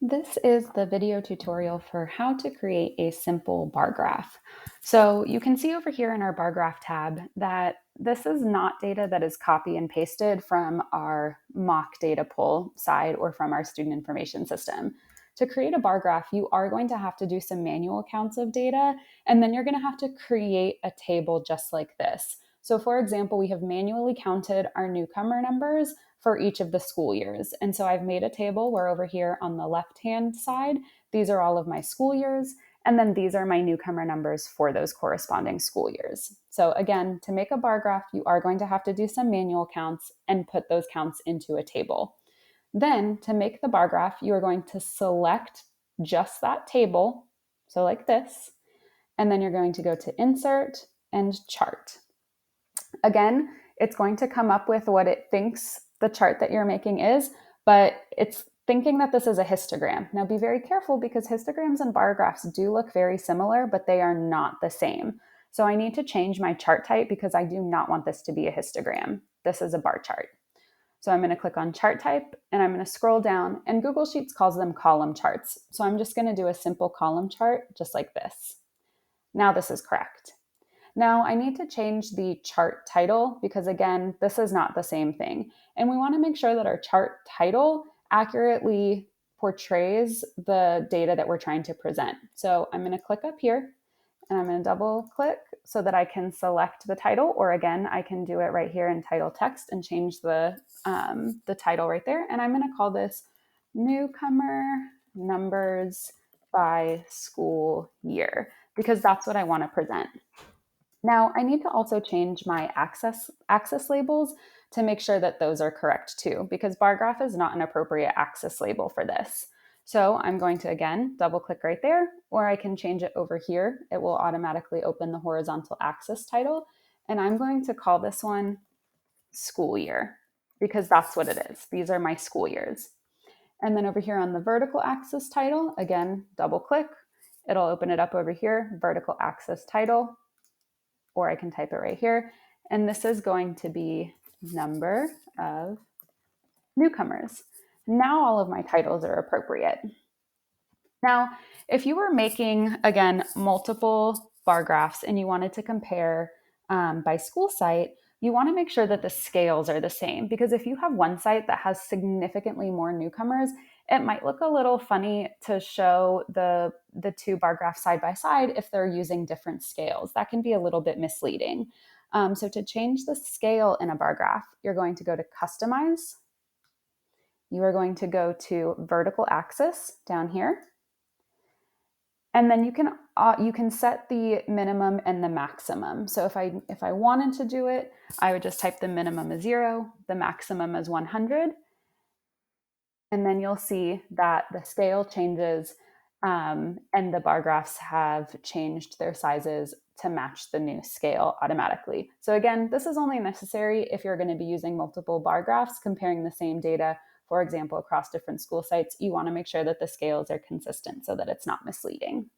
This is the video tutorial for how to create a simple bar graph. So you can see over here in our bar graph tab that this is not data that is copy and pasted from our mock data pull side or from our student information system. To create a bar graph, you are going to have to do some manual counts of data, and then you're going to have to create a table just like this. So for example, we have manually counted our newcomer numbers for each of the school years. And so I've made a table where over here on the left-hand side, these are all of my school years. And then these are my newcomer numbers for those corresponding school years. So again, to make a bar graph, you are going to have to do some manual counts and put those counts into a table. Then to make the bar graph, you are going to select just that table. So like this, and then you're going to go to Insert and Chart. Again, it's going to come up with what it thinks the chart that you're making is, but it's thinking that this is a histogram. Now be very careful because histograms and bar graphs do look very similar, but they are not the same. So I need to change my chart type because I do not want this to be a histogram. This is a bar chart. So I'm going to click on chart type and I'm going to scroll down, and Google Sheets calls them column charts. So I'm just going to do a simple column chart just like this. Now this is correct. Now I need to change the chart title because again, this is not the same thing. And we want to make sure that our chart title accurately portrays the data that we're trying to present. So I'm going to click up here and I'm going to double click so that I can select the title, or again, I can do it right here in title text and change the title right there. And I'm going to call this Newcomer Numbers by School Year because that's what I want to present. Now I need to also change my axis labels to make sure that those are correct too, because bar graph is not an appropriate axis label for this. So I'm going to again double click right there, or I can change it over here. It will automatically open the horizontal axis title. And I'm going to call this one school year because that's what it is. These are my school years. And then over here on the vertical axis title, again, double click. It'll open it up over here, vertical axis title, or I can type it right here. And this is going to be number of newcomers. Now all of my titles are appropriate. Now, if you were making, again, multiple bar graphs and you wanted to compare by school site, you want to make sure that the scales are the same, because if you have one site that has significantly more newcomers, it might look a little funny to show the two bar graphs side by side if they're using different scales. That can be a little bit misleading. So to change the scale in a bar graph, you're going to go to Customize. You are going to go to Vertical Axis down here. And then you can set the minimum and the maximum. So if I wanted to do it, I would just type the minimum as 0, the maximum as 100, and then you'll see that the scale changes and the bar graphs have changed their sizes to match the new scale automatically. So again, this is only necessary if you're going to be using multiple bar graphs comparing the same data, for example, across different school sites. You want to make sure that the scales are consistent so that it's not misleading.